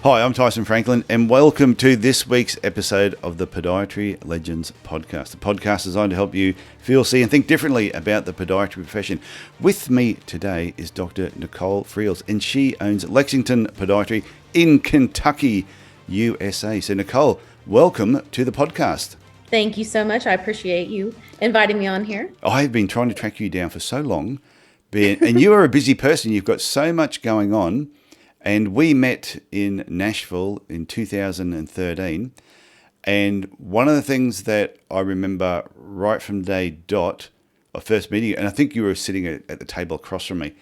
Hi, I'm Tyson Franklin, and welcome to this week's episode of the Podiatry Legends podcast. The podcast is designed to help you feel, see, and think differently about the podiatry profession. With me today is Dr. Nicole Freels, and she owns Lexington Podiatry in Kentucky, USA. So, Nicole, welcome to the podcast. Thank you so much. I appreciate you inviting me on here. I've been trying to track you down for so long, and you are a busy person. You've got so much going on. And we met in Nashville in 2013. And one of the things that I remember right from day dot of first meeting, and I think you were sitting at the table across from me,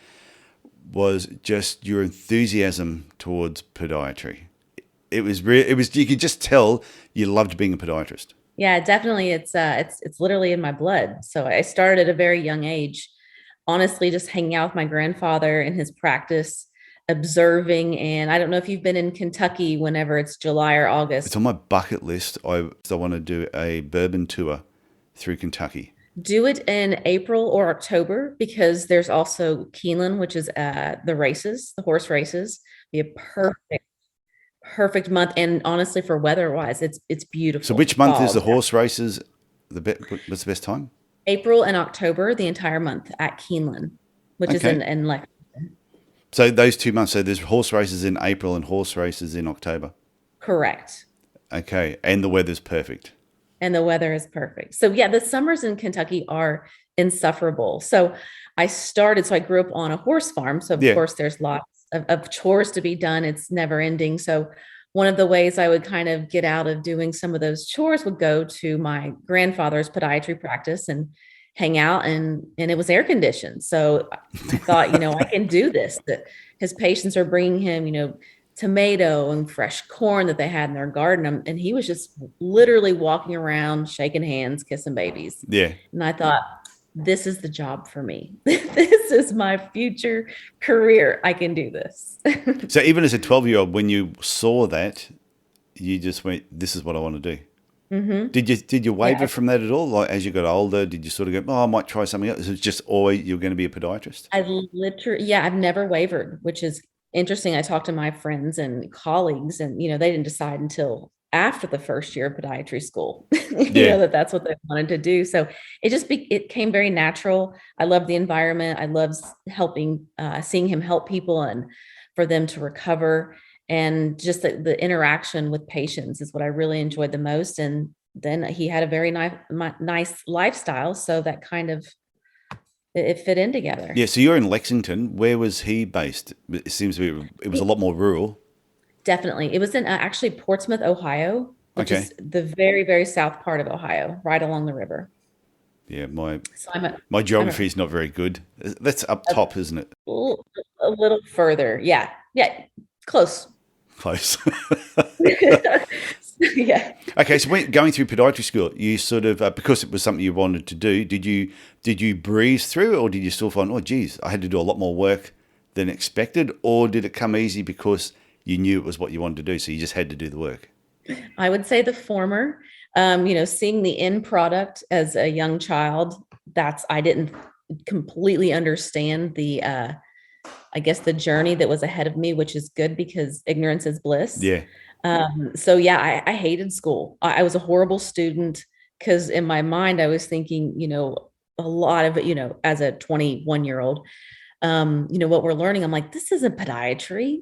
was just your enthusiasm towards podiatry. It was you could just tell you loved being a podiatrist. Yeah, definitely. It's literally in my blood. So I started at a very young age, honestly, just hanging out with my grandfather in his practice, observing. And I don't know if you've been in Kentucky whenever it's July or August. It's on my bucket list. I want to do a bourbon tour through Kentucky. Do it in April or October, because there's also Keeneland, which is the horse races. Be a perfect month. And honestly, for weather wise, it's beautiful. So which month is the horse races? What's the best time? April and October, the entire month at Keeneland, which is in Lexington. So those 2 months, so there's horse races in April and horse races in October. Correct. Okay, and the weather's perfect. And the weather is perfect. So yeah, the summers in Kentucky are insufferable. So I grew up on a horse farm. So of course there's lots of chores to be done. It's never ending. So one of the ways I would kind of get out of doing some of those chores would go to my grandfather's podiatry practice and hang out, and it was air conditioned. So I thought, I can do this. That his patients are bringing him, tomato and fresh corn that they had in their garden. And he was just literally walking around, shaking hands, kissing babies. Yeah. And I thought, this is the job for me. This is my future career. I can do this. So even as a 12-year-old, when you saw that, you just went, this is what I want to do. Mm-hmm. Did you waver from that at all? Like as you got older, did you sort of go, I might try something else? It's just always you're going to be a podiatrist? I've never wavered, which is interesting. I talked to my friends and colleagues, and they didn't decide until after the first year of podiatry school, that's what they wanted to do. So it came very natural. I love the environment. I love helping, seeing him help people and for them to recover. And just the interaction with patients is what I really enjoyed the most. And then he had a very nice lifestyle. So that kind of, it fit in together. Yeah. So you're in Lexington. Where was he based? It seems to be, it was a lot more rural. Definitely. It was in actually Portsmouth, Ohio, which is the very, very south part of Ohio, right along the river. Yeah. My geography is not very good. That's up top, isn't it? A little further. Yeah. Yeah. Close. Yeah. Okay, so when going through podiatry school, you sort of because it was something you wanted to do, did you breeze through, or did you still find, oh geez, I had to do a lot more work than expected, or did it come easy because you knew it was what you wanted to do, so you just had to do the work? I would say the former. Seeing the end product as a young child, I didn't completely understand I guess the journey that was ahead of me, which is good because ignorance is bliss. Yeah. I hated school. I was a horrible student because in my mind, I was thinking, a lot of it, as a 21-year-old, what we're learning, I'm like, this isn't podiatry.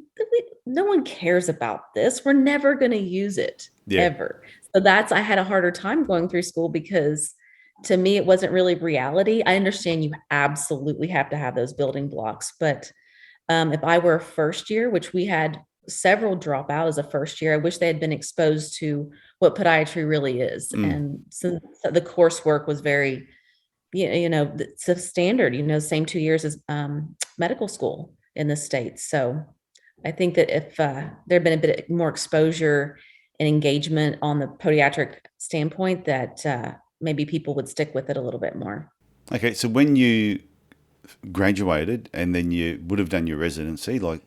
No one cares about this. We're never going to use it ever. So I had a harder time going through school because to me, it wasn't really reality. I understand you absolutely have to have those building blocks, but if I were a first year, which we had several drop out as a first year, I wish they had been exposed to what podiatry really is. And so the coursework was very, it's a standard, same 2 years as medical school in the States. So I think that if there had been a bit more exposure and engagement on the podiatric standpoint, that maybe people would stick with it a little bit more. Okay, so when you graduated and then you would have done your residency, how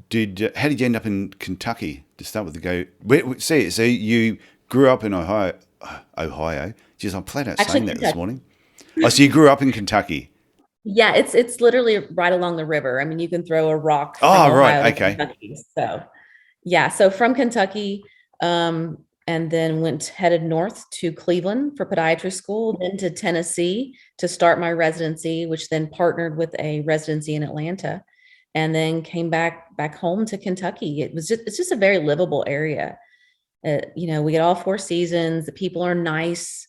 did you end up in Kentucky to start with? So you grew up in Ohio. Geez, I'm flat out saying that this morning. Oh, so you grew up in Kentucky. Yeah, it's literally right along the river. I mean, you can throw a rock. Oh, right. Okay. Kentucky, so Yeah, so from Kentucky, and then headed north to Cleveland for podiatry school, then to Tennessee to start my residency, which then partnered with a residency in Atlanta, and then came back home to Kentucky. It's just a very livable area. We get all four seasons. The people are nice.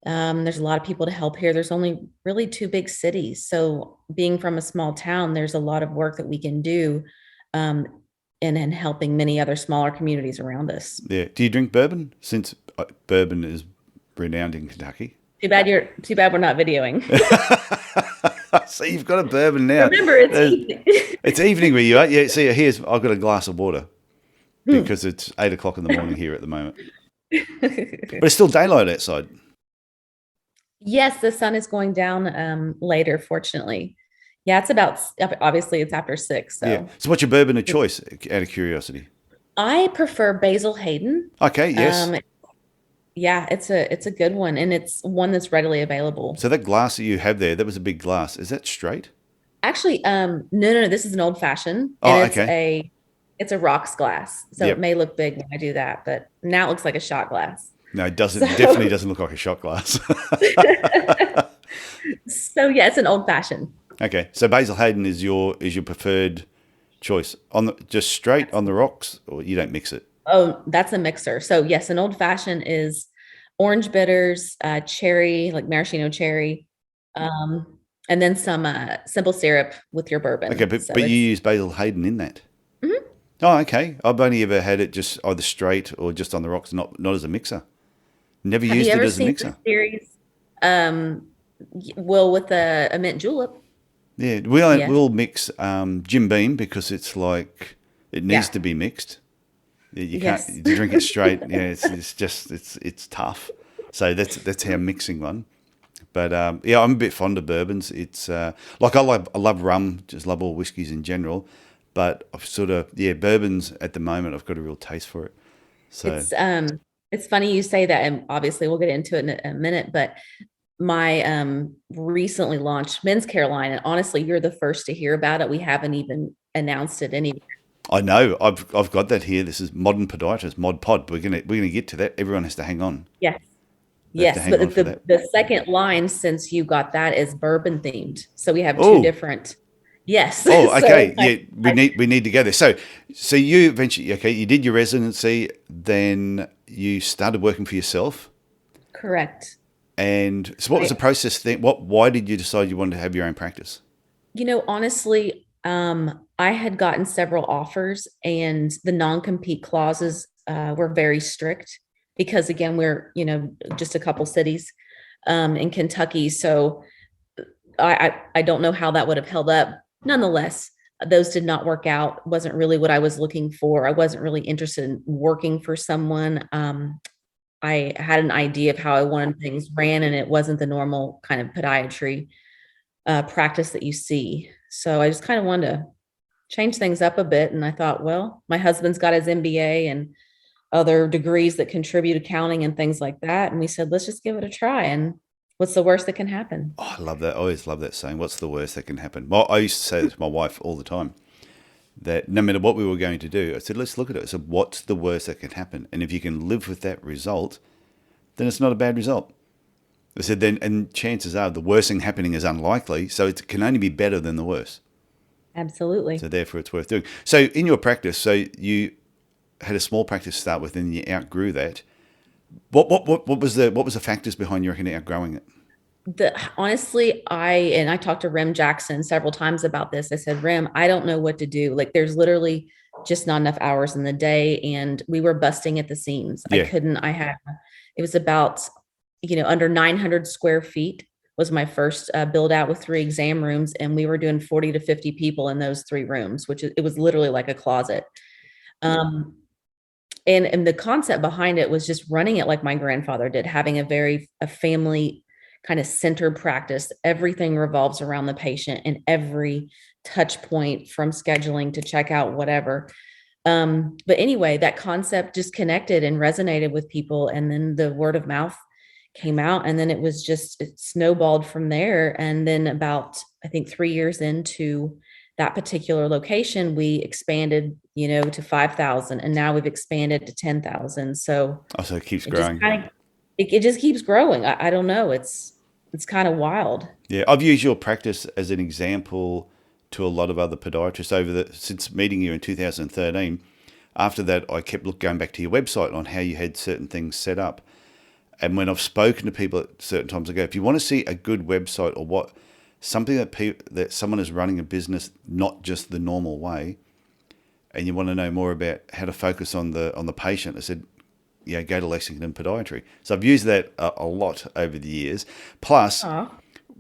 There's a lot of people to help here. There's only really two big cities. So being from a small town, there's a lot of work that we can do, um, and helping many other smaller communities around us. Yeah. Do you drink bourbon? Since bourbon is renowned in Kentucky. Too bad we're not videoing. So you've got a bourbon now. Remember, it's evening. It's evening where you are. Yeah. See, I've got a glass of water because it's 8:00 in the morning here at the moment. But it's still daylight outside. Yes, the sun is going down later, fortunately. Yeah, obviously it's after 6. So Yeah. So what's your bourbon of choice, out of curiosity? I prefer Basil Hayden. Okay. Yes. Yeah, it's a good one, and it's one that's readily available. So that glass that you have there, that was a big glass. Is that straight? Actually, no, this is an old fashioned, Oh, and okay. it's a rocks glass. So Yep. it may look big when I do that, but now it looks like a shot glass. No, it doesn't. So, Definitely doesn't look like a shot glass. so yeah, it's an old fashioned. Okay. So Basil Hayden is your preferred choice just straight on the rocks, or you don't mix it? Oh, that's a mixer. So yes, an old fashioned is orange bitters, cherry, like maraschino cherry, and then some simple syrup with your bourbon. Okay, but So you it's use Basil Hayden in that. Mhm. Oh, okay. I've only ever had it just either straight or just on the rocks, not as a mixer. Never Have you used it ever as a seen the mixer. series? With a mint julep. Yeah, Yes. we'll mix Jim Beam because it's like it needs Yeah. to be mixed. You can't Yes. you drink it straight. Yeah, it's just it's tough. So that's our mixing one. But yeah, I'm a bit fond of bourbons. It's like I love rum, just love all whiskeys in general. But I've sort of bourbons at the moment. I've got a real taste for it. So It's it's funny you say that, and obviously we'll get into it in a minute, but my recently launched men's care line, and honestly, you're the first to hear about it. We haven't even announced it anywhere. I know I've got that here. This is modern podiatrist, mod pod. We're gonna get to that. Everyone has to hang on. Yes. They have to Yes, hang on but for the that. the second line since you got that is bourbon themed. So we have two Oh, different. Yes. oh, So okay. Yeah, we need to go there. So you eventually, okay, you did your residency, then you started working for yourself. correct. And so, what was the I, process then? Why did you decide you wanted to have your own practice? honestly, I had gotten several offers, and the non-compete clauses were very strict because, again, we're just a couple cities in Kentucky, so I don't know how that would have held up. Nonetheless, those did not work out. Wasn't really what I was looking for. I wasn't really interested in working for someone. I had an idea of how I wanted things ran, and it wasn't the normal kind of podiatry practice that you see. So I just kind of wanted to change things up a bit. And I thought, well, my husband's got his MBA and other degrees that contribute accounting and things like that. And we said, let's just give it a try. And what's the worst that can happen? Oh, I love that. I always love that saying. What's the worst that can happen? Well, I used to say this to my wife all the time. That no matter what we were going to do, I said, let's look at it. I said, what's the worst that can happen? And if you can live with that result, then it's not a bad result. I said, then, and chances are the worst thing happening is unlikely, so it can only be better than the worst. Absolutely. So therefore, it's worth doing. So in your practice, so you had a small practice to start with, and you outgrew that. What was the factors behind you reckon outgrowing it? Honestly, I talked to Rem Jackson several times about this. I said, Rem, I don't know what to do. Like, there's literally just not enough hours in the day, and we were busting at the seams. Yeah. It was about, under 900 square feet was my first build out with 3 exam rooms, and we were doing 40 to 50 people in those 3 rooms, it was literally like a closet. Um, and the concept behind it was just running it like my grandfather did, having a family kind of centered practice. Everything revolves around the patient, and every touch point from scheduling to checkout, whatever. But anyway, that concept just connected and resonated with people. And then the word of mouth came out, and then it snowballed from there. And then about, I think, 3 years into that particular location, we expanded, to 5,000, and now we've expanded to 10,000. So Oh, so it keeps it just growing. kind of, it just keeps growing. I don't know. It's kind of wild. Yeah, I've used your practice as an example to a lot of other podiatrists since meeting you in 2013. After that, I kept going back to your website on how you had certain things set up. And when I've spoken to people at certain times, I go, if you want to see a good website or something that someone is running a business, not just the normal way, and you want to know more about how to focus on the patient, I said, yeah, go to Lexington Podiatry. So I've used that a lot over the years. Plus, Aw.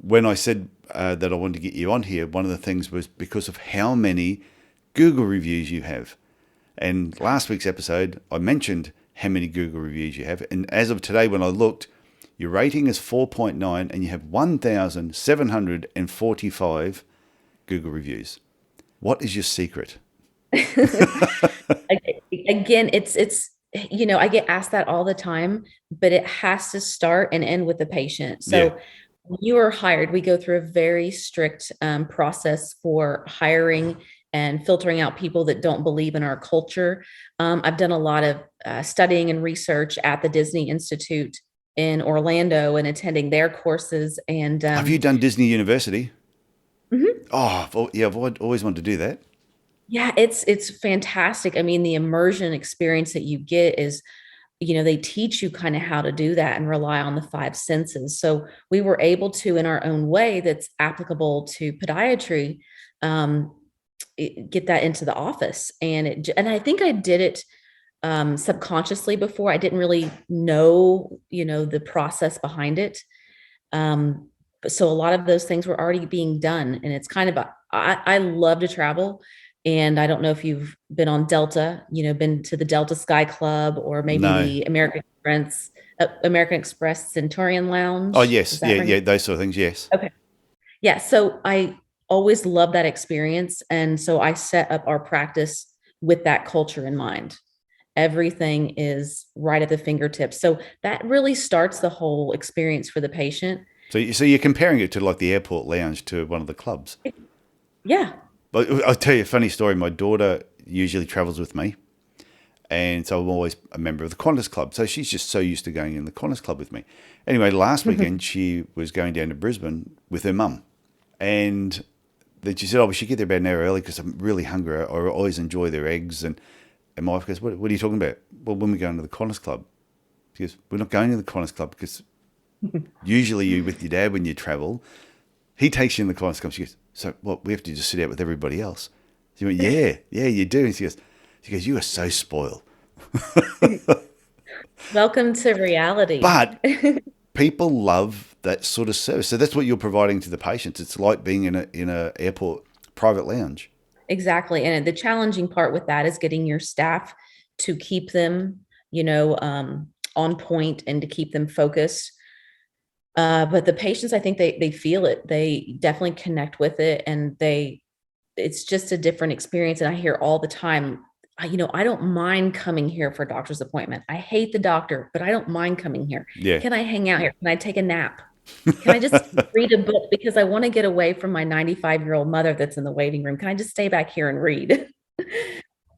when I said that I wanted to get you on here, one of the things was because of how many Google reviews you have. And last week's episode, I mentioned how many Google reviews you have. And as of today, when I looked, your rating is 4.9 and you have 1,745 Google reviews. What is your secret? Again, it's I get asked that all the time, but it has to start and end with the patient. So Yeah. when you are hired, we go through a very strict process for hiring and filtering out people that don't believe in our culture. I've done a lot of studying and research at the Disney Institute in Orlando and attending their courses. And Have you done Disney University? Mhm. Oh, yeah, I've always wanted to do that. Yeah, it's fantastic. I mean, the immersion experience that you get is, they teach you kind of how to do that and rely on the five senses. So we were able to, in our own way that's applicable to podiatry, get that into the office. And I think I did it subconsciously before. I didn't really know, the process behind it. So a lot of those things were already being done, and it's kind of I love to travel. And I don't know if you've been on Delta, been to the Delta Sky Club or maybe No. the American Express Centurion Lounge. Oh, Does yes. that Yeah, ring? yeah, those sort of things, yes. Okay. Yeah. So I always love that experience. And so I set up our practice with that culture in mind. Everything is right at the fingertips. So that really starts the whole experience for the patient. So you're comparing it to like the airport lounge to one of the clubs. Yeah. But I'll tell you a funny story. My daughter usually travels with me, and so I'm always a member of the Qantas Club. So she's just so used to going in the Qantas Club with me. Anyway, last weekend she was going down to Brisbane with her mum, and then she said, "Oh, we should get there about an hour early because I'm really hungry. I always enjoy their eggs." And my wife goes, "What are you talking about?" Well, when we go into the Qantas Club, she goes, "We're not going to the Qantas Club because usually you with your dad when you travel." He takes you in the Qantas Club. She goes, "So what? We have to just sit out with everybody else." She went, "Yeah, you do." And she goes, "You are so spoiled." Welcome to reality. But people love that sort of service. So that's what you're providing to the patients. It's like being in a airport private lounge. Exactly. And the challenging part with that is getting your staff to keep them, on point and to keep them focused. But the patients, I think they feel it. They definitely connect with it, and it's just a different experience. And I hear all the time, I don't mind coming here for a doctor's appointment. I hate the doctor, but I don't mind coming here. Yeah. Can I hang out here? Can I take a nap? Can I just read a book because I want to get away from my 95-year-old mother that's in the waiting room? Can I just stay back here and read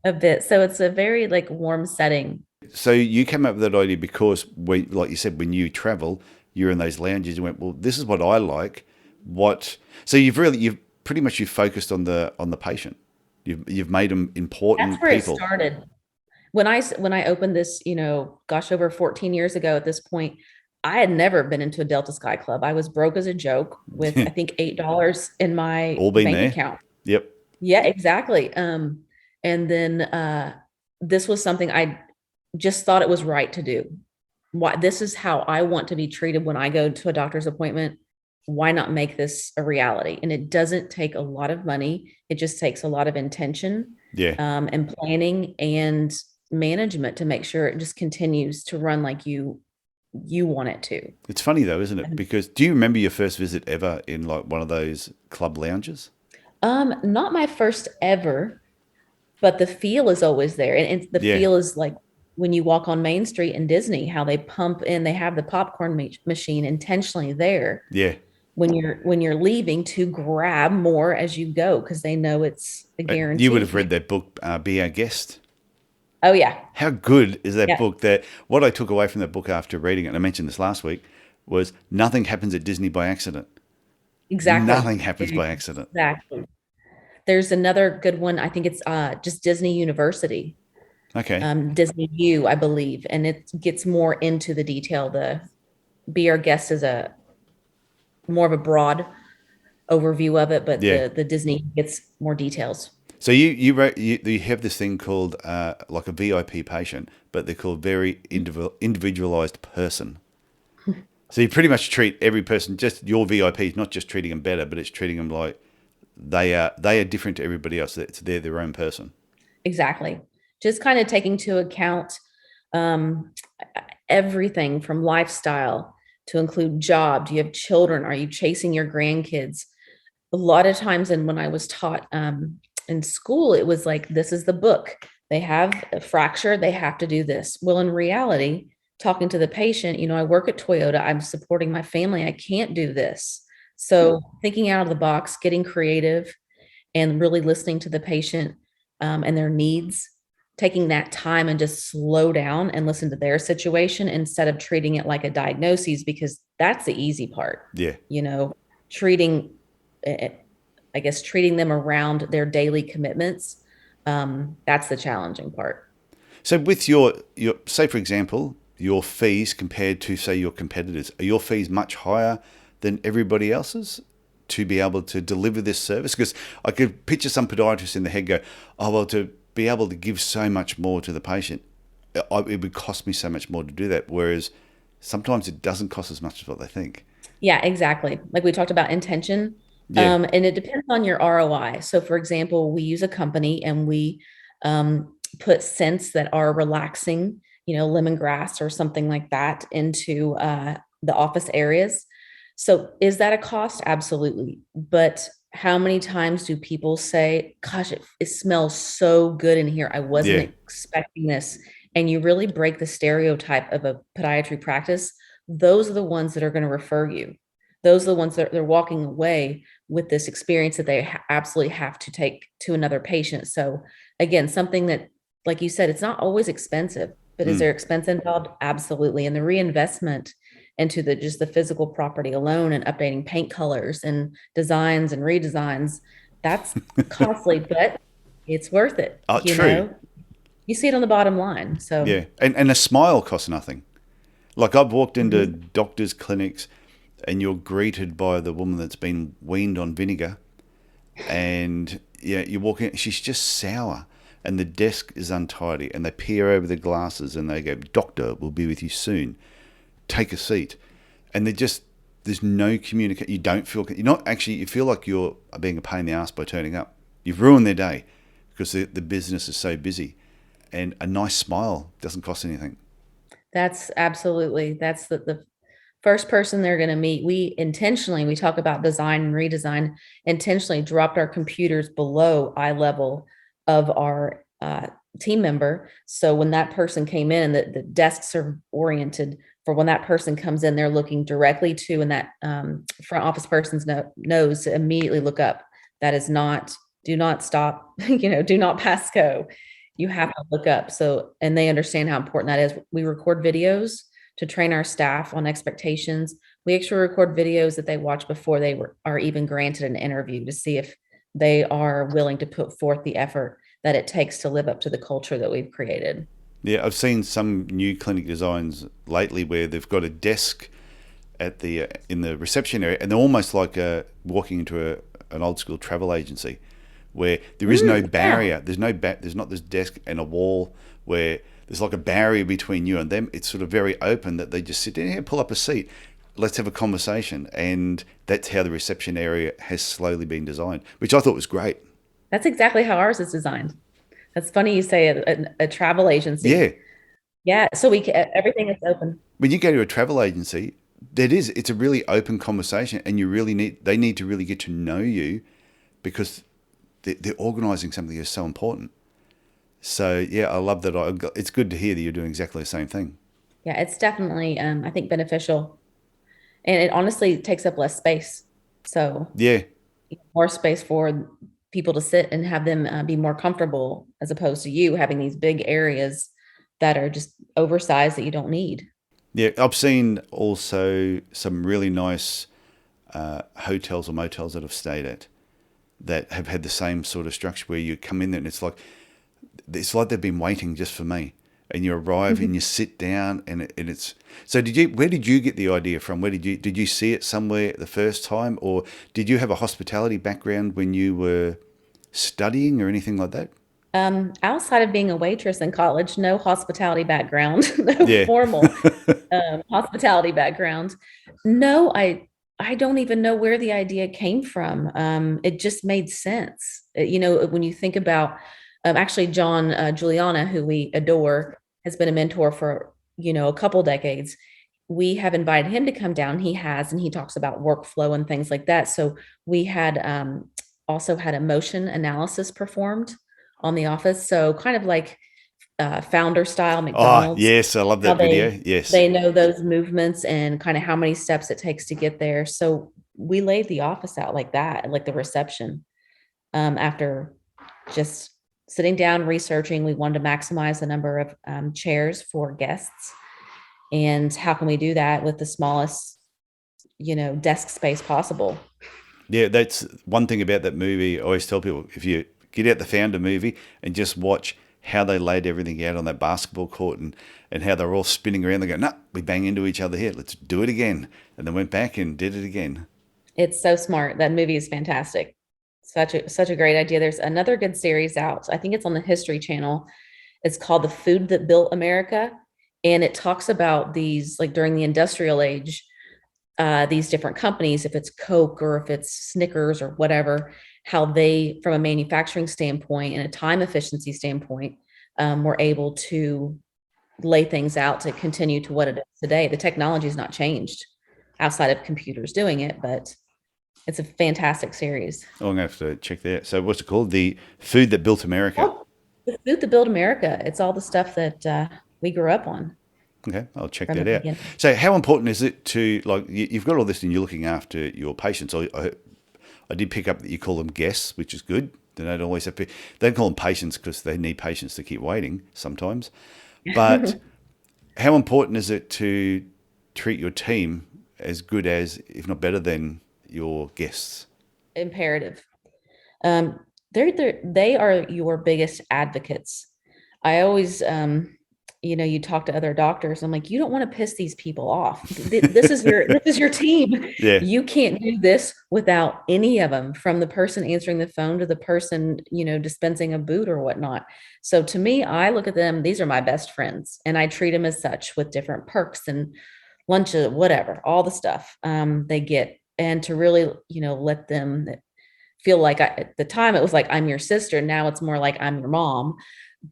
a bit? So it's a very warm setting. So you came up with that idea because, like you said, when you travel, you're in those lounges. You went, well, this is what I like. So you've pretty much focused on the patient. You've made them important That's where people. it started. When I opened this, over 14 years ago at this point, I had never been into a Delta Sky Club. I was broke as a joke with, I think, $8 in my All been bank there. account. Yep. Yeah, exactly. And then this was something I just thought it was right to do. This is how I want to be treated when I go to a doctor's appointment. Why not make this a reality? And it doesn't take a lot of money. It just takes a lot of intention, Yeah. and planning and management to make sure it just continues to run like you want it to. It's funny though, isn't it? Because do you remember your first visit ever in like one of those club lounges? Not my first ever, but the feel is always there. And the Yeah. feel is like when you walk on Main Street in Disney, how they pump in, they have the popcorn machine intentionally there. Yeah. when you're leaving to grab more as you go because they know it's a You would have guarantee. read that book, Be Our Guest. Oh yeah. How good is that Yeah, book? That what I took away from that book after reading it, and I mentioned this last week, was nothing happens at Disney by accident. exactly. Nothing happens by accident. Exactly. There's another good one. I think it's just Disney University, Okay. Disney U, I believe, and it gets more into the detail. The Be Our Guest is a more of a broad overview of it, but Yeah. the Disney gets more details. So you have this thing called like a VIP patient, but they're called very individualized person. So you pretty much treat every person, just your VIPs, not just treating them better, but it's treating them like they are different to everybody else. They're their own person. Exactly. Just kind of taking to account um, everything from lifestyle to include job. Do you have children? Are you chasing your grandkids? A lot of times, and when I was taught in school, it was like, this is the book. They have a fracture, they have to do this. Well, in reality, talking to the patient, I work at Toyota, I'm supporting my family, I can't do this. So, thinking out of the box, getting creative, and really listening to the patient and their needs, taking that time and just slow down and listen to their situation instead of treating it like a diagnosis, because that's the easy part. Yeah. You know, treating, eh, I guess, treating them around their daily commitments. That's the challenging part. So with your say for example, your fees compared to say your competitors, are your fees much higher than everybody else's to be able to deliver this service? Because I could picture some podiatrists in the head go, oh well, to be able to give so much more to the patient, it would cost me so much more to do that. Whereas sometimes it doesn't cost as much as what they think. Yeah, exactly. Like we talked about intention. Yeah. And it depends on your ROI. So, for example, we use a company and we put scents that are relaxing, lemongrass or something like that into the office areas. So, is that a cost? Absolutely. But how many times do people say, gosh, it smells so good in here? I wasn't Yeah. expecting this. And you really break the stereotype of a podiatry practice. Those are the ones that are going to refer you. Those are the ones that they're walking away with this experience that they absolutely have to take to another patient. So again, something that, like you said, it's not always expensive, but is Mm. there expense involved? Absolutely. And the reinvestment into the just the physical property alone and updating paint colors and designs and redesigns, that's costly, but it's worth it. Oh, true. You see it on the bottom line. So Yeah. And a smile costs nothing. Like I've walked into mhm. doctors' clinics and you're greeted by the woman that's been weaned on vinegar, and yeah, you walk in, she's just sour, and the desk is untidy, and they peer over the glasses and they go, "Doctor, will be with you soon. Take a seat." And there's no communication. You don't feel you're not actually. You feel like you're being a pain in the ass by turning up. You've ruined their day because the business is so busy, and a nice smile doesn't cost anything. That's the first person they're going to meet. We talk about design and redesign, intentionally dropped our computers below eye level of our team member. So when that person came in, the desks are oriented for when that person comes in, they're looking directly to, and that front office person's nose to immediately look up. That is not, do not stop, do not pass go. You have to look up. So, and they understand how important that is. We record videos to train our staff on expectations. We actually record videos that they watch before are even granted an interview to see if they are willing to put forth the effort that it takes to live up to the culture that we've created. Yeah, I've seen some new clinic designs lately where they've got a desk at the in the reception area, and they're almost like walking into an old school travel agency, where there is no Yeah, barrier. There's not this desk and a wall where there's like a barrier between you and them. It's sort of very open that they just sit in here, pull up a seat, let's have a conversation, and that's how the reception area has slowly been designed, which I thought was great. that's exactly how ours is designed. That's funny you say a travel Yeah, agency. Yeah, so everything is open. when you go to a travel agency, it's a really open conversation, and they need to really get to know you because they're organising something that's so important. So yeah, I love that. It's good to hear that you're doing exactly the same thing. Yeah, it's definitely I think beneficial, and it honestly takes up less space. So Yeah. more space for people to sit and have them be more comfortable, as opposed to you having these big areas that are just oversized that you don't need. Yeah. I've seen also some really nice hotels or motels that I've stayed at that have had the same sort of structure where you come in there and it's like they've been waiting just for me. And you arrive and you sit down and it's so where did you get the idea from? Where did you see it somewhere the first time, or did you have a hospitality background when you were studying or anything like that? Outside of being a waitress in college, no hospitality background, no Yeah. formal hospitality background. No, I don't even know where the idea came from. It just made sense. When you think about actually John Juliana, who we adore, has been a mentor for a couple decades. We have invited him to come down. He has, and he talks about workflow and things like that. So we had also had a motion analysis performed on the office. So kind of like founder style Oh, McDonald's, yes, I love how that video. Yes. they know those movements and kind of how many steps it takes to get there. So we laid the office out like that, like the reception. After just sitting down researching, we wanted to maximize the number of chairs for guests, and how can we do that with the smallest desk space possible. Yeah, that's one thing about that movie. I always tell people, if you get out the Founder movie and just watch how they laid everything out on that basketball court, and how they're all spinning around, they go, no, we bang into each other here. Let's do it again. And then went back and did it again. It's so smart. That movie is fantastic. Such a great idea. There's another good series out. I think it's on the History Channel. It's called The Food That Built America. And it talks about these, like during the industrial age, these different companies, if it's Coke or if it's Snickers or whatever, how they, from a manufacturing standpoint and a time efficiency standpoint, were able to lay things out to continue to what it is today. The technology has not changed outside of computers doing it, but it's a fantastic series. Oh, I'm going to have to check that out. So what's it called? The Food That Built America. Oh, the food to build America. It's all the stuff that we grew up on Okay, I'll check from the that out. beginning. So how important is it to, like, you've got all this and you're looking after your patients. I did pick up that you call them guests, which is good. They don't always have to, they don't call them patients because they need patients to keep waiting sometimes. But how important is it to treat your team as good as, if not better than, your guests? Imperative. Um, they are your biggest advocates. I always, you talk to other doctors. I'm like, you don't want to piss these people off. This is your team. Yeah. You can't do this without any of them, from the person answering the phone to the person, dispensing a boot or whatnot. So to me, I look at them, these are my best friends, and I treat them as such with different perks and lunches, whatever, all the stuff they get. And to really, let them feel like at the time it was like, I'm your sister. Now it's more like I'm your mom.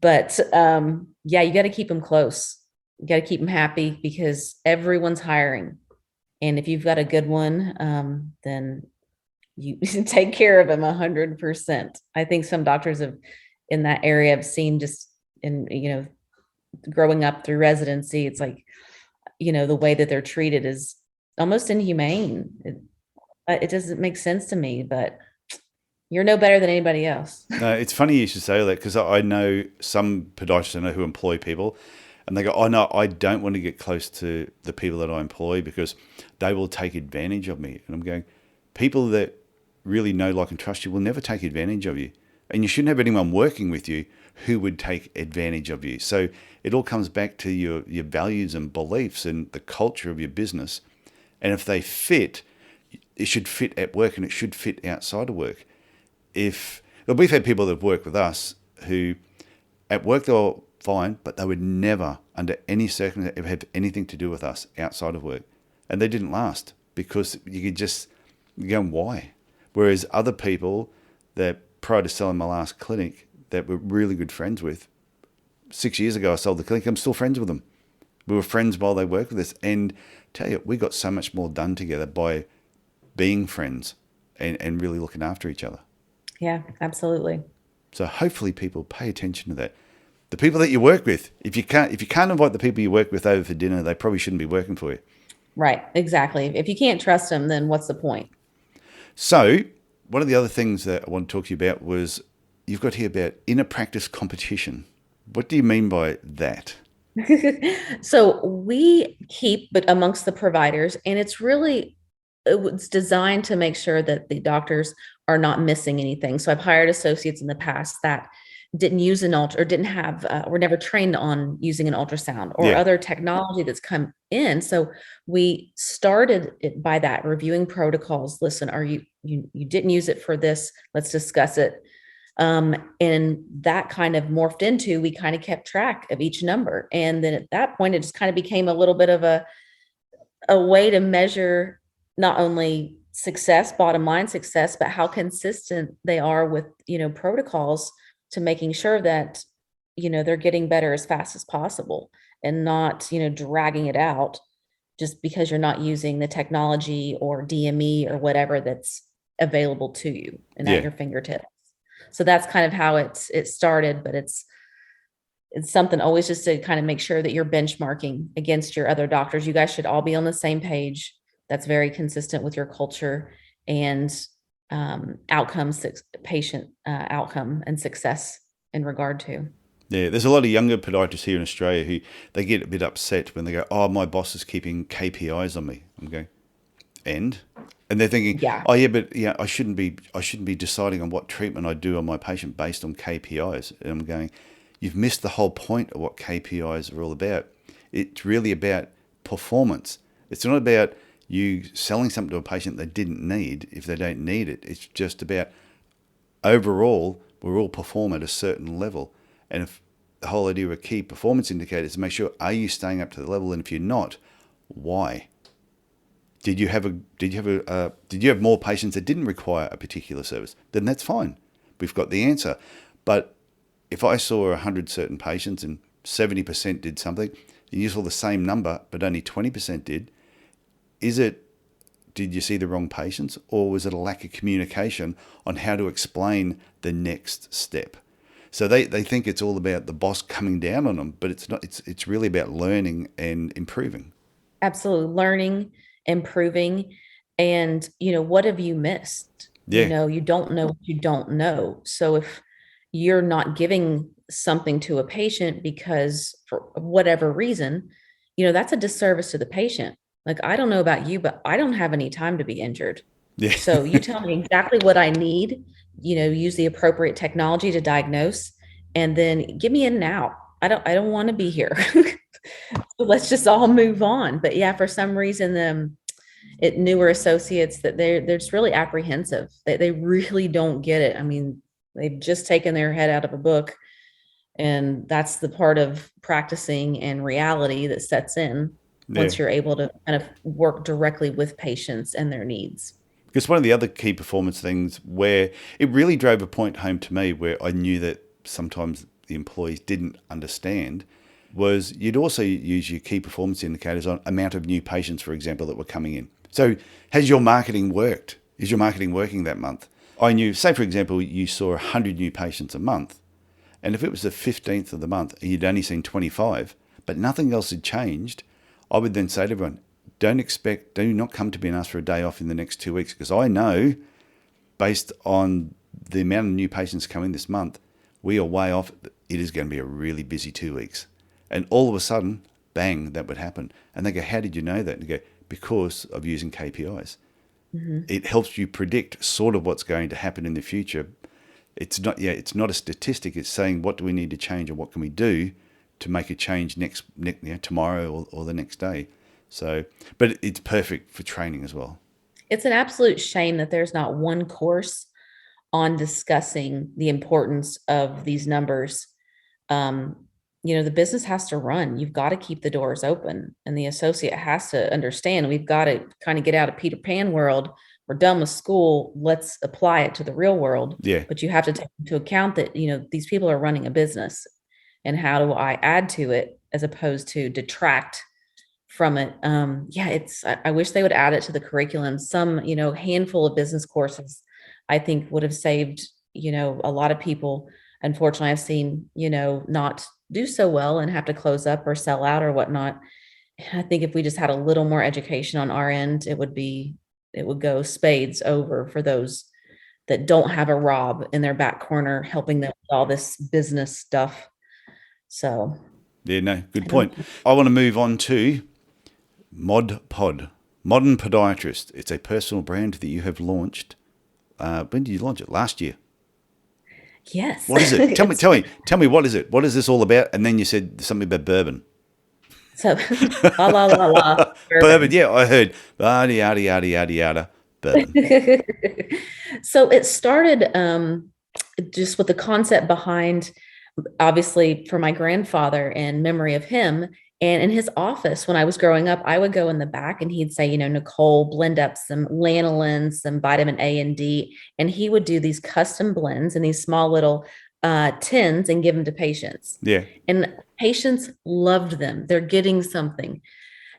But yeah, you got to keep them close. You got to keep them happy because everyone's hiring. And if you've got a good one, then you take care of them 100%. I think some doctors have in that area have seen just in, growing up through residency, it's like, the way that they're treated is almost inhumane. It doesn't make sense to me, but you're no better than anybody else. No, it's funny you should say that because I know some podiatrists I know who employ people and they go, oh, no, I don't want to get close to the people that I employ because they will take advantage of me. And I'm going, people that really know, like, and trust you will never take advantage of you. And you shouldn't have anyone working with you who would take advantage of you. So it all comes back to your values and beliefs and the culture of your business. And if they fit, it should fit at work and it should fit outside of work. We've had people that have worked with us who at work they were fine, but they would never, under any circumstance, ever have anything to do with us outside of work. And they didn't last because you could just go, why? Whereas other people that prior to selling my last clinic that we're really good friends with, 6 years ago I sold the clinic, I'm still friends with them. We were friends while they worked with us. And tell you, we got so much more done together by being friends and really looking after each other. Yeah, absolutely. So hopefully people pay attention to that. The people that you work with, if you can't invite the people you work with over for dinner, they probably shouldn't be working for you. Right. Exactly. If you can't trust them, then what's the point? So one of the other things that I want to talk to you about was you've got here about inner practice competition. What do you mean by that? So we keep, but amongst the providers, and it's designed to make sure that the doctors are not missing anything. So I've hired associates in the past that didn't use an ultra or didn't have, were never trained on using an ultrasound or Yeah. other technology that's come in. So we started it by that, reviewing protocols. Listen, you didn't use it for this? Let's discuss it. And that kind of morphed into, we kind of kept track of each number. And then at that point, it just kind of became a little bit of a way to measure not only success, bottom line success, but how consistent they are with, protocols to making sure that, they're getting better as fast as possible and not, dragging it out just because you're not using the technology or DME or whatever that's available to you and at Yeah. your fingertips. So that's kind of how it started, but it's something always just to kind of make sure that you're benchmarking against your other doctors. You guys should all be on the same page. That's very consistent with your culture and outcomes, patient outcome and success in regard to. Yeah, there's a lot of younger podiatrists here in Australia who they get a bit upset when they go, "Oh, my boss is keeping KPIs on me." I'm going, and they're thinking, Yeah. "Oh, yeah, but yeah, I shouldn't be deciding on what treatment I do on my patient based on KPIs." And I'm going, "You've missed the whole point of what KPIs are all about. It's really about performance. It's not about you selling something to a patient they didn't need if they don't need it. It's just about overall, we all perform at a certain level. And if the whole idea of a key performance indicator is to make sure, are you staying up to the level? And if you're not, why? Did you have more patients that didn't require a particular service? Then that's fine. We've got the answer. But if I saw 100 certain patients and 70% did something, and you saw the same number, but only 20% did you see the wrong patients, or was it a lack of communication on how to explain the next step? So they think it's all about the boss coming down on them, but it's not. It's really about learning and improving. Absolutely. Learning, improving, and what have you missed? Yeah, You don't know what you don't know. So if you're not giving something to a patient because for whatever reason, that's a disservice to the patient. Like, I don't know about you, but I don't have any time to be injured. yeah, So you tell me exactly what I need, use the appropriate technology to diagnose, and then give me in and out. I don't want to be here. So let's just all move on. But yeah, for some reason, newer associates that they're just really apprehensive. They really don't get it. I mean, they've just taken their head out of a book, and that's the part of practicing and reality that sets in yeah. once you're able to kind of work directly with patients and their needs. Because one of the other key performance things where it really drove a point home to me, where I knew that sometimes the employees didn't understand, was you'd also use your key performance indicators on amount of new patients, for example, that were coming in. So has your marketing worked? Is your marketing working that month? I knew, say for example, you saw 100 new patients a month, and if it was the 15th of the month and you'd only seen 25, but nothing else had changed, I would then say to everyone, do not come to me and ask for a day off in the next 2 weeks, because I know, based on the amount of new patients coming this month, we are way off. It is going to be a really busy 2 weeks. And all of a sudden, bang, that would happen. And they go, how did you know that? And you go, because of using KPIs. Mhm. It helps you predict sort of what's going to happen in the future. It's not a statistic. It's saying, what do we need to change, or what can we do to make a change tomorrow or the next day. So, but it's perfect for training as well. It's an absolute shame that there's not one course on discussing the importance of these numbers. Um, the business has to run. You've got to keep the doors open, and the associate has to understand we've got to kind of get out of Peter Pan world. We're done with school. Let's apply it to the real world. Yeah, But you have to take into account that, these people are running a business, and how do I add to it as opposed to detract from it? Yeah, I wish they would add it to the curriculum. Some, handful of business courses, I think would have saved, a lot of people. Unfortunately, I've seen, not do so well and have to close up or sell out or whatnot. I think if we just had a little more education on our end, it would be it would go spades over for those that don't have a Rob in their back corner helping them with all this business stuff. So Yeah, no, good I don't point. I want to move on to Mod Pod, Modern Podiatrist. It's a personal brand that you have launched. When did you launch it? Last year. Yes. What is it? Tell me what is it? What is this all about? And then you said something about bourbon. So la la la la Bourbon, yeah, I heard yada yada yada yada yada. Bourbon. So it started just with the concept behind, obviously, for my grandfather in memory of him. And in his office, when I was growing up, I would go in the back and he'd say, Nicole, blend up some lanolin, some vitamin A and D. And he would do these custom blends in these small little tins and give them to patients. Yeah. And patients loved them. They're getting something.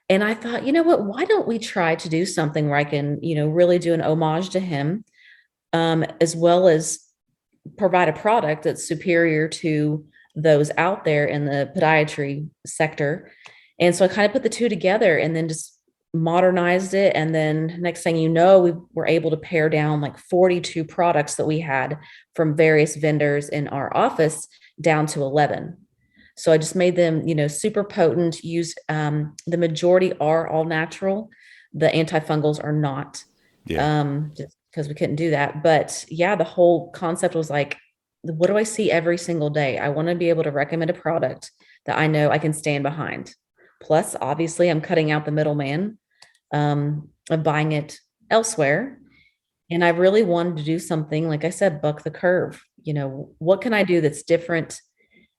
And I thought, you know what, why don't we try to do something where I can, really do an homage to him, as well as provide a product that's superior to those out there in the podiatry sector. And so I kind of put the two together and then just modernized it. And then next thing you know, we were able to pare down like 42 products that we had from various vendors in our office down to 11. So I just made them, super potent, use, the majority are all natural. The antifungals are not, just because we couldn't do that. But yeah, the whole concept was like, what do I see every single day? I want to be able to recommend a product that I know I can stand behind. Plus, obviously, I'm cutting out the middleman, of buying it elsewhere. And I really wanted to do something, like I said, buck the curve. What can I do that's different?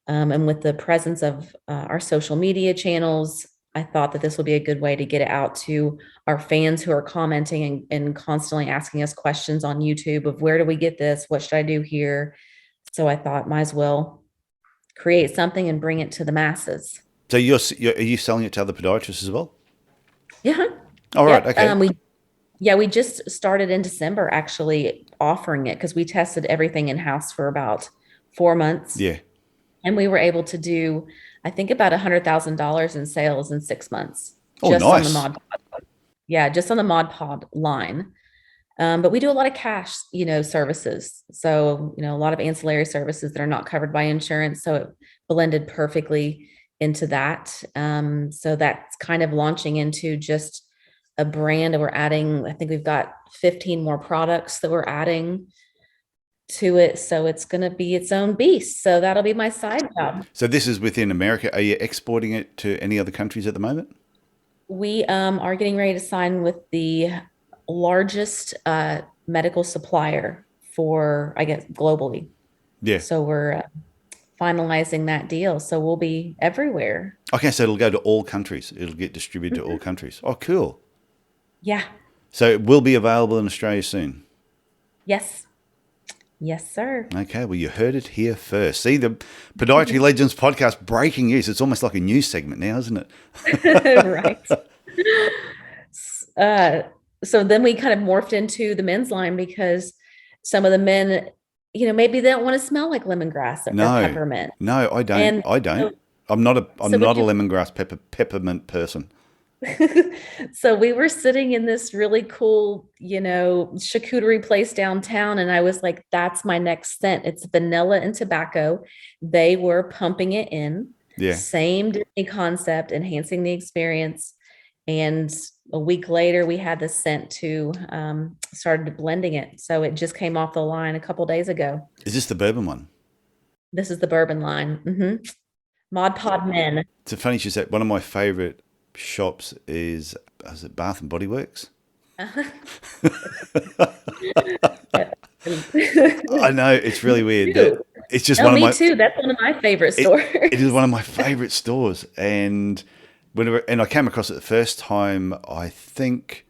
And with the presence of our social media channels, I thought that this would be a good way to get it out to our fans who are commenting and constantly asking us questions on YouTube of where do we get this? What should I do here? So I thought might as well create something and bring it to the masses. So are you selling it to other podiatrists as well? Yeah. All right. Yep. Okay. We just started in December actually offering it because we tested everything in-house for about 4 months. Yeah. And we were able to do, I think, about $100,000 in sales in 6 months. Oh, Just nice. on the Mod Pod. Yeah, just on the Mod Pod line. But we do a lot of cash, services. So, a lot of ancillary services that are not covered by insurance. So it blended perfectly into that. So that's kind of launching into just a brand, and we're adding, I think we've got 15 more products that we're adding to it. So it's going to be its own beast. So that'll be my side job. So this is within America. Are you exporting it to any other countries at the moment? We are getting ready to sign with the largest medical supplier for, I guess, globally. Yeah. So we're finalizing that deal. So we'll be everywhere. Okay, so it'll go to all countries. It'll get distributed to all countries. Oh, cool. Yeah. So it will be available in Australia soon. Yes. Yes, sir. Okay, well, you heard it here first. See, the Podiatry Legends podcast, breaking news. It's almost like a news segment now, isn't it? Right. So then we kind of morphed into the men's line because some of the men, maybe they don't want to smell like lemongrass or peppermint. No, I don't. And I don't. so, I'm not a lemongrass peppermint person. So we were sitting in this really cool, charcuterie place downtown. And I was like, that's my next scent. It's vanilla and tobacco. They were pumping it in. Yeah. Same Disney concept, enhancing the experience. And a week later, we had the scent to started blending it. So it just came off the line a couple days ago. Is this the bourbon one? This is the bourbon line. Mm-hmm. Mod Pod Men. It's funny you said one of my favorite shops is it Bath and Body Works? Uh-huh. I know, it's really weird. It's just one of my. Me too. That's one of my favorite stores. It is one of my favorite stores, and I came across it the first time. I think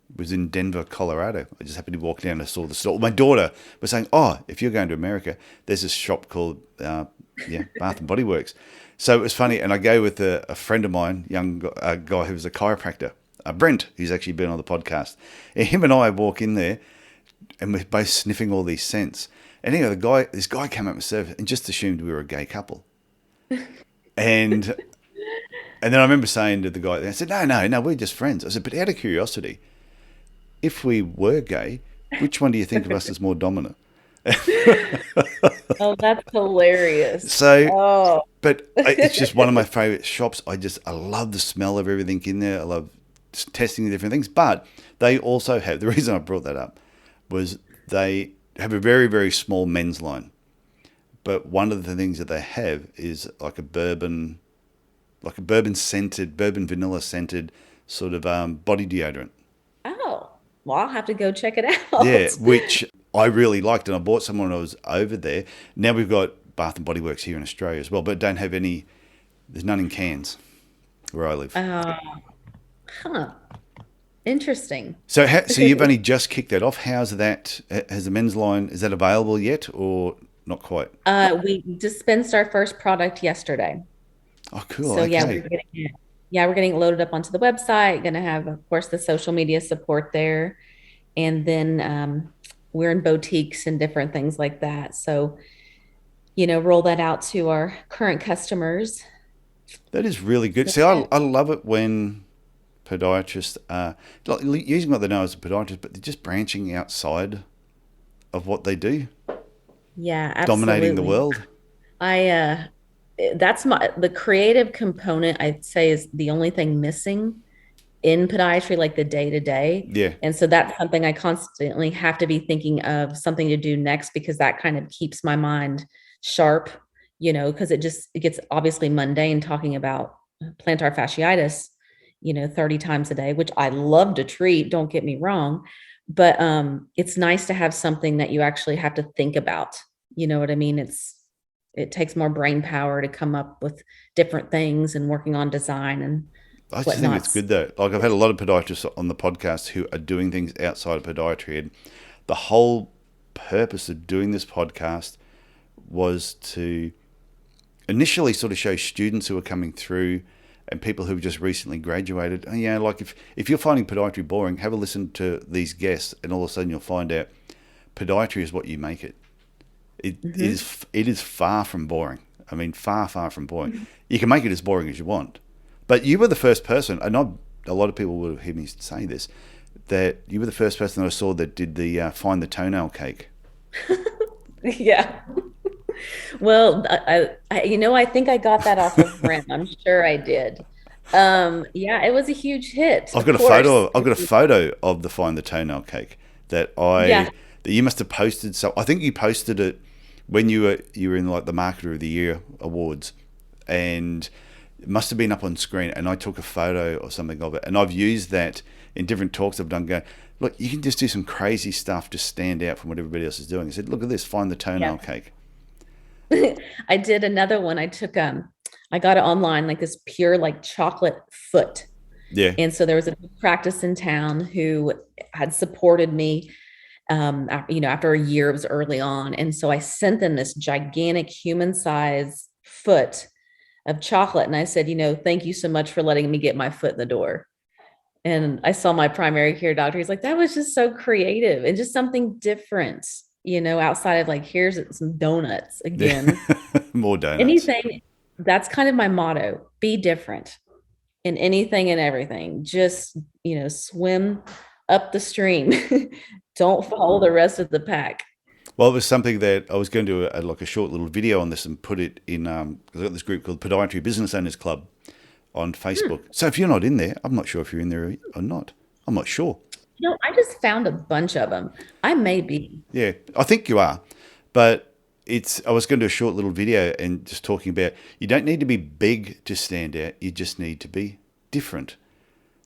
it was in Denver, Colorado. I just happened to walk down and saw the store. My daughter was saying, "Oh, if you're going to America, there's this shop called Bath and Body Works." So it was funny, and I go with a friend of mine, young guy who was a chiropractor, Brent, who's actually been on the podcast. And him and I walk in there, and we're both sniffing all these scents. And anyway, this guy came up and served and just assumed we were a gay couple. And then I remember saying to the guy, I said, no, we're just friends. I said, but out of curiosity, if we were gay, which one do you think of us as more dominant? Oh, that's hilarious. So, Oh. but it's just one of my favorite shops. I love the smell of everything in there. I love testing the different things. But they also have, the reason I brought that up was they have a very, very small men's line. But one of the things that they have is like a bourbon scented, bourbon vanilla scented sort of body deodorant. Oh, well, I'll have to go check it Yeah, out. which I really liked, and I bought some when I was over there. Now we've got Bath and Body Works here in Australia as well, but don't have any. There's none in Cairns where I live. Uh, huh. Interesting. So you've only just kicked that off. How's that? Has the men's line, is that available yet, or not quite? We dispensed our first product yesterday. Oh, cool. So yeah, Okay. we're getting it loaded up onto the website. Going to have, of course, the social media support there, and then we're in boutiques and different things like that. So roll that out to our current customers. That is really good. So, See, I love it when podiatrists are like, using what they know as a podiatrist, but they're just branching outside of what they do, yeah, dominating the absolutely. world. I That's the creative component, I'd say, is the only thing missing in podiatry, like the day to day. Yeah. And so that's something I constantly have to be thinking of something to do next, because that kind of keeps my mind sharp, because it gets obviously mundane talking about plantar fasciitis, 30 times a day, which I love to treat, don't get me wrong. But it's nice to have something that you actually have to think about. You know what I mean? It takes more brain power to come up with different things and working on design and I just think it's whatnots. good though. Like I've had a lot of podiatrists on the podcast who are doing things outside of podiatry, and the whole purpose of doing this podcast was to initially sort of show students who are coming through and people who have just recently graduated. Oh, yeah, like if you're finding podiatry boring, have a listen to these guests, and all of a sudden you'll find out podiatry is what you make it. Hmm. It is far from boring. I mean, far, far from boring. You can make it as boring as you want. But you were the first person, and a lot of people will hear me say this, that you were the first person that I saw that did the find the toenail cake. Yeah. Well, I think I got that off of Brent. I'm sure I did. Yeah, it was a huge hit, I've of got a course. photo. I've got a photo of the find the toenail cake that Yeah. you must have posted. So I think you posted it when you were in like the Marketer of the Year awards, and it must have been up on screen. And I took a photo or something of it, and I've used that in different talks I've done. Go, look, you can just do some crazy stuff to stand out from what everybody else is doing. I said, look at this, find the Yeah. toenail cake. I did another one. I got it online, like this pure like chocolate foot. Yeah, And so there was a practice in town who had supported me, after a year. It was early on. And so I sent them this gigantic human size foot of chocolate. And I said, thank you so much for letting me get my foot in the door. And I saw my primary care doctor. He's like, that was just so creative and just something different, outside of like, here's some donuts yeah, again. more donuts. Anything. That's kind of my motto: be different in anything and everything. Just, swim up the stream. Don't follow the rest of the pack. Well, it was something that I was going to do like a short little video on this and put it in. 'Cause I've got this group called Podiatry Business Owners Club on Hmm. Facebook. So if you're not in there, I'm not sure if you're in there or not. I'm not sure. I just found a bunch of them. I may be. Yeah, I think you are, but I was going to do a short little video and just talking about you don't need to be big to stand out. You just need to be different.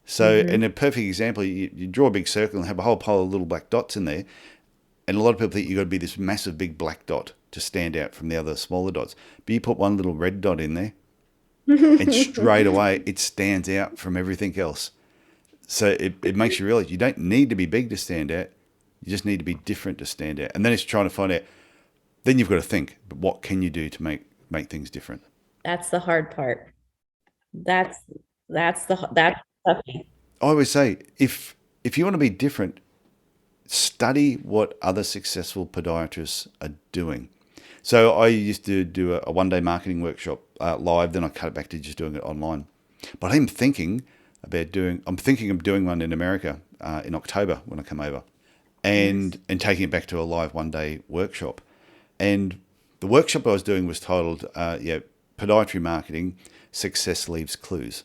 So, in Hmm. a perfect example, you draw a big circle and have a whole pile of little black dots in there. And a lot of people think you've got to be this massive big black dot to stand out from the other smaller dots. But you put one little red dot in there, and straight away it stands out from everything else. So it makes you realize you don't need to be big to stand out. You just need to be different to stand out. And then it's trying to find out. Then you've got to think, but what can you do to make things different? That's the hard part. That's that's tough. I always say, if you want to be different, study what other successful podiatrists are doing. So I used to do a one-day marketing workshop live, then I cut it back to just doing it online. But I'm thinking, about doing. I'm thinking of doing one in America in October when I come over, Nice. and taking it back to a live 1 day workshop. And the workshop I was doing was titled, Podiatry Marketing, Success Leaves Clues.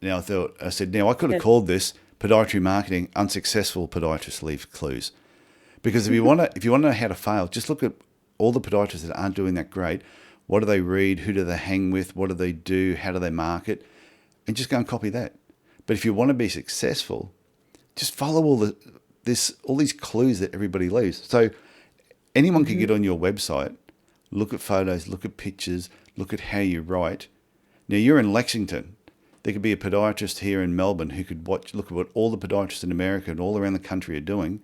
Now I said, now I could have Good. called this Podiatry Marketing, Unsuccessful Podiatrist Leaves Clues. Because if you want to know how to fail, just look at all the podiatrists that aren't doing that great. What do they read? Who do they hang with? What do they do? How do they market? And just go and copy that. But if you want to be successful, just follow all these clues that everybody leaves. So anyone can get on your website, look at photos, look at pictures, look at how you write. Now you're in Lexington. There could be a podiatrist here in Melbourne who could look at what all the podiatrists in America and all around the country are doing,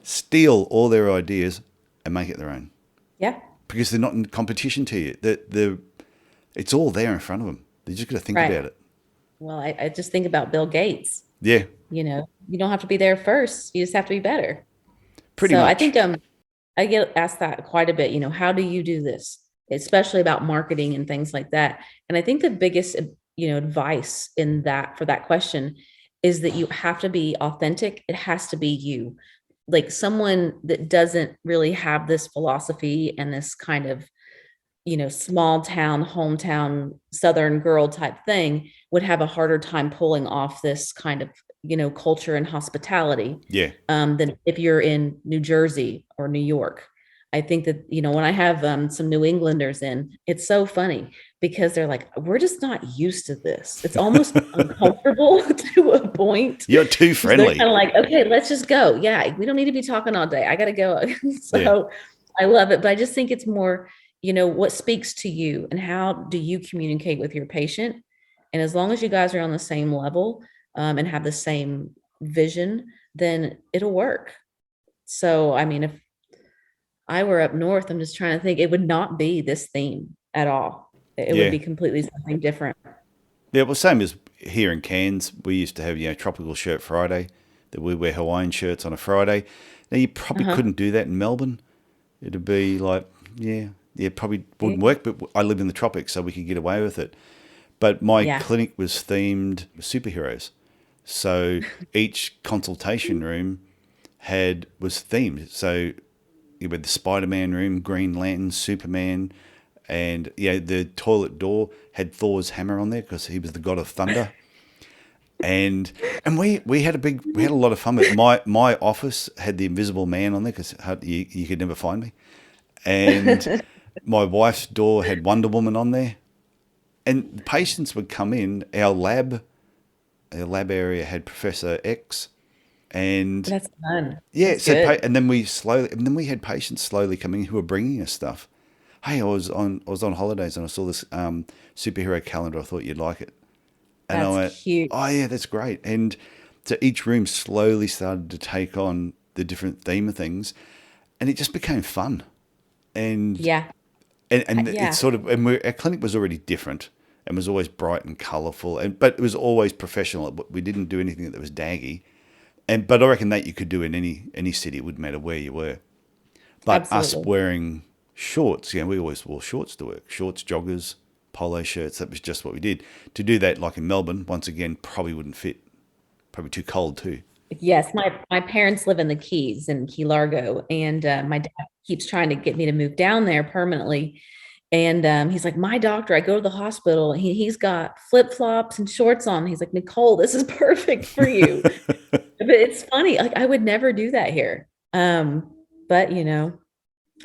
steal all their ideas and make it their own. Yeah. Because they're not in competition to you. It's all there in front of them. They just got to think Right. about it. Well, I just think about Bill Gates. Yeah, You don't have to be there first. You just have to be better. pretty So I much. think I get asked that quite a bit, how do you do this? Especially about marketing and things like that. And I think the biggest, advice in that for that question is that you have to be authentic. It has to be you. Like someone that doesn't really have this philosophy and this kind of, small town, hometown, Southern girl type thing would have a harder time pulling off this kind of, culture and hospitality Yeah, than if you're in New Jersey or New York. I think that, when I have some New Englanders in, it's so funny because they're like, we're just not used to this. It's almost uncomfortable to a point. you're too So they're friendly. kind of like, okay, let's just go. Yeah, we don't need to be talking all day. I got to go. Yeah, So I love it. But I just think it's more, what speaks to you and how do you communicate with your patient? And as long as you guys are on the same level and have the same vision, then it'll work. So, I mean, if I were up north, I'm just trying to think, it would not be this theme at all. It would yeah, be completely something different. yeah. Well, same as here in Cairns, we used to have Tropical Shirt Friday, that we wear Hawaiian shirts on a Friday. Now you probably Uh-huh. couldn't do that in Melbourne. It'd be like, probably Yeah. wouldn't work. But I live in the tropics, so we could get away with it. But my Yeah. clinic was themed superheroes, so each consultation room was themed. So you had the Spider-Man room, Green Lantern, Superman, and the toilet door had Thor's hammer on there because he was the god of thunder. And we had a lot of fun with it. My office had the Invisible Man on there because you could never find me, and my wife's door had Wonder Woman on there. And patients would come in. Our lab area had Professor X, and That's fun. yeah. That's So good. and then we had patients slowly coming in who were bringing us stuff. Hey, I was on holidays and I saw this superhero calendar. I thought you'd like it, and I That's went, cute. oh yeah, that's great. And so each room slowly started to take on the different theme of things, and it just became fun. And Yeah. it's Yeah. sort of, our clinic was already different and was always bright and colourful, but it was always professional. We didn't do anything that was daggy, but I reckon that you could do in any city. It wouldn't matter where you were. But us Absolutely. wearing shorts, we always wore shorts to work. Shorts, joggers, polo shirts. That was just what we did. To do that, like in Melbourne, once again, probably wouldn't fit. Probably too cold too. Yes, my parents live in the Keys in Key Largo, and my dad keeps trying to get me to move down there permanently. And he's like, my doctor, I go to the hospital, and he's got flip-flops and shorts on. He's like, Nicole, this is perfect for you. But it's funny, like I would never do that here. But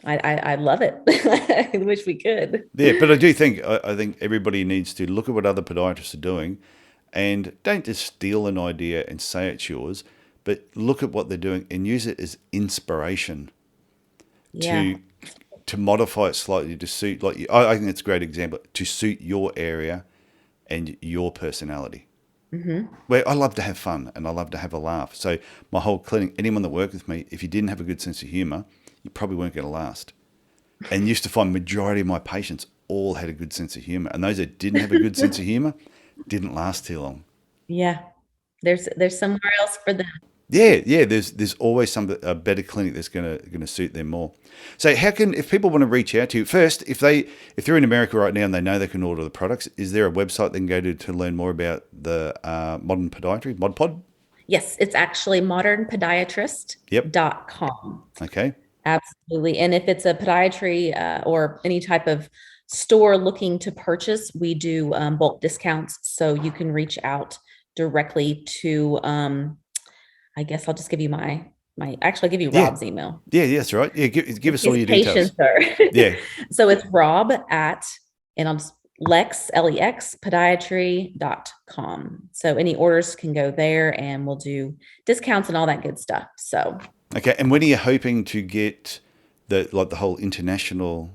I love it. I wish we could. Yeah, but I think everybody needs to look at what other podiatrists are doing, and don't just steal an idea and say it's yours, but look at what they're doing and use it as inspiration Yeah. to modify it slightly to suit, like I think it's a great example, to suit your area and your personality. Hmm. Where I love to have fun and I love to have a laugh. So my whole clinic, anyone that worked with me, if you didn't have a good sense of humour, you probably weren't going to last. And used to find majority of my patients all had a good sense of humour, and those that didn't have a good sense of humour didn't last too long. Yeah. There's somewhere else for them. Yeah. There's always a better clinic that's gonna suit them more. So if people want to reach out to you first, if they're in America right now and they know they can order the products, is there a website they can go to learn more about the modern podiatry, ModPod? Yes, it's actually modernpodiatrist.com. Okay. Absolutely. And if it's a podiatry or any type of store looking to purchase, we do bulk discounts. So you can reach out directly to, I guess I'll just give you actually give you Rob's email. Yeah, that's right. Yeah, give us all your details. Yeah. So it's Rob and I'm Lex, podiatry.com. So any orders can go there and we'll do discounts and all that good stuff. So. Okay. And when are you hoping to get the whole international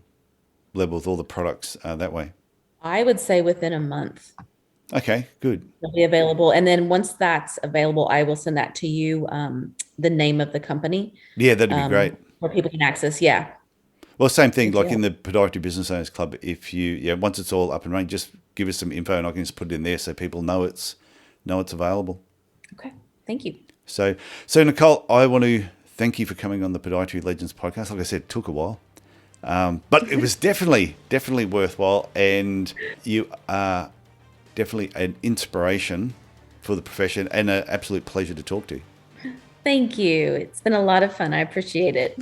level with all the products that way? I would say within a month. Okay, good. They'll be available. And then once that's available, I will send that to you, the name of the company. Yeah, that'd be great. Where people can access. Yeah. Well, same thing, like in the Podiatry Business Owners Club, if once it's all up and running, just give us some info and I can just put it in there so people know it's available. Okay. Thank you. So Nicole, I want to thank you for coming on the Podiatry Legends podcast. Like I said, it took a while. But it was definitely worthwhile, and you are definitely an inspiration for the profession and an absolute pleasure to talk to. Thank you. It's been a lot of fun. I appreciate it.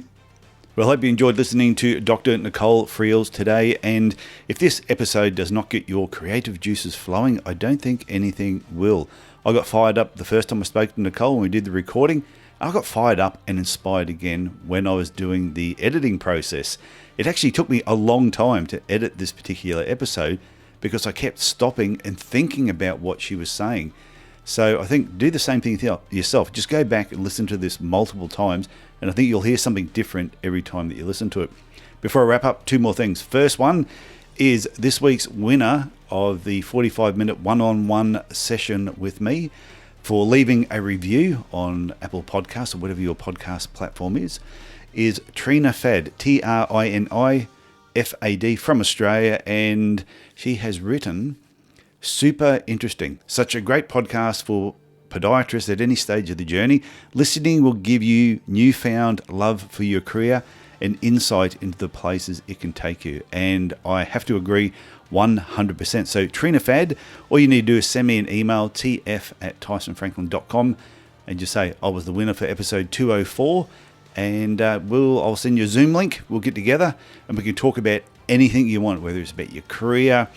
Well, I hope you enjoyed listening to Dr. Nicole Freels today. And if this episode does not get your creative juices flowing, I don't think anything will. I got fired up the first time I spoke to Nicole when we did the recording. I got fired up and inspired again when I was doing the editing process. It actually took me a long time to edit this particular episode because I kept stopping and thinking about what she was saying. So I think do the same thing yourself. Just go back and listen to this multiple times, and I think you'll hear something different every time that you listen to it. Before I wrap up, two more things. First one is this week's winner of the 45-minute one-on-one session with me for leaving a review on Apple Podcasts or whatever your podcast platform is Trina Fad, TRINIFAD from Australia, and she has written, super interesting. Such a great podcast for podiatrists at any stage of the journey. Listening will give you newfound love for your career and insight into the places it can take you. And I have to agree 100%. So Trina Fad, all you need to do is send me an email, tf@tysonfranklin.com, and just say, I was the winner for episode 204. And I'll send you a Zoom link. We'll get together and we can talk about anything you want, whether it's about your career,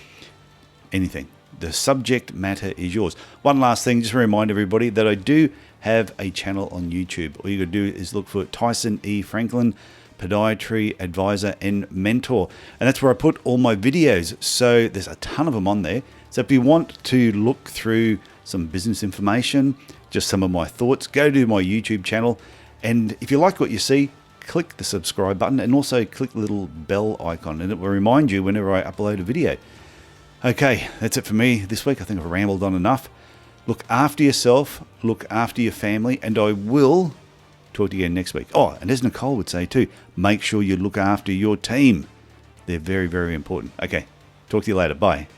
anything. The subject matter is yours. One last thing, just to remind everybody that I do have a channel on YouTube. All you got to do is look for Tyson E. Franklin, Podiatry Advisor and Mentor. And that's where I put all my videos. So there's a ton of them on there. So if you want to look through some business information, just some of my thoughts, go to my YouTube channel. And if you like what you see, click the subscribe button and also click the little bell icon, and it will remind you whenever I upload a video. Okay, that's it for me this week. I think I've rambled on enough. Look after yourself, look after your family, and I will talk to you again next week. Oh, and as Nicole would say too, make sure you look after your team. They're very, very important. Okay, talk to you later. Bye.